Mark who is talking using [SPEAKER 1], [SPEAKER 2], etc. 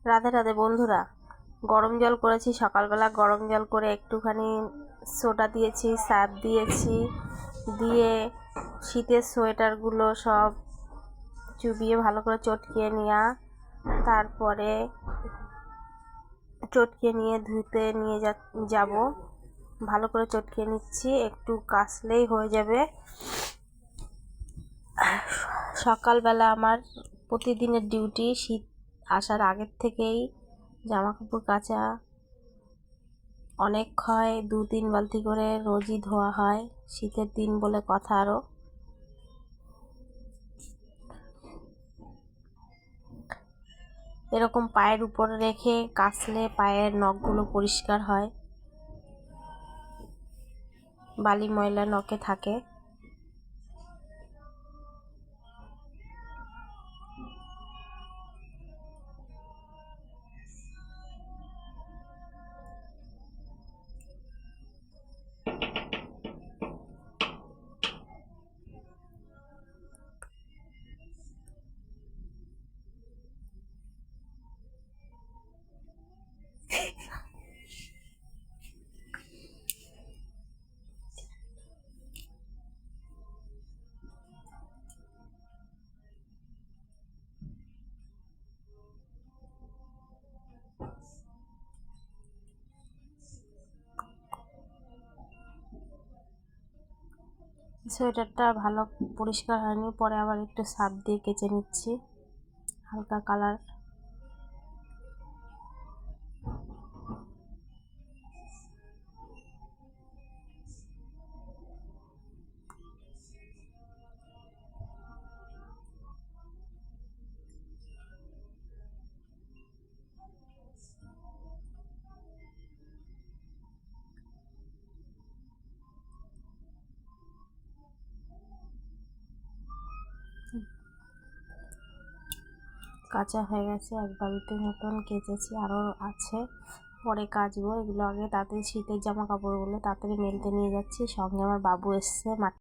[SPEAKER 1] রাধে রাধে বন্ধুরা, গরম জল করেছি। সকালবেলা গরম জল করে একটুখানি সোডা দিয়েছি, সার্ফ দিয়েছি, দিয়ে শীতের সোয়েটারগুলো সব চুবিয়ে ভালো করে চটকিয়ে নেওয়া। তারপরে চটকিয়ে নিয়ে ধুতে নিয়ে যাব। ভালো করে চটকিয়ে নিচ্ছি, একটু কাচলেই হয়ে যাবে। সকালবেলা আমার প্রতিদিনের ডিউটি। শীত আসার আগের থেকেই জামা কাপড় কাচা অনেক হয়, 2-3 বালতি করে রোজই ধোয়া হয়। শীতের দিন বলে কথা। আরও এরকম পায়ের উপরে রেখে কাচলে পায়ের নখগুলো পরিষ্কার হয়, বালি ময়লা নখে থাকে। সোয়েটারটা ভালো পরিষ্কার হয়নি, পরে আবার একটু সার্ফ দিয়ে কেচে নিচ্ছি, হালকা কালার। কাঁচা হয়ে গেছে, 1 বালতি মতন কেচেছি, আরও আছে, পরে কাচবো। এগুলো আগে তাড়াতাড়ি শীতের জামা কাপড়গুলো তাড়াতাড়ি মেলতে নিয়ে যাচ্ছি। সঙ্গে আমার বাবু এসছে।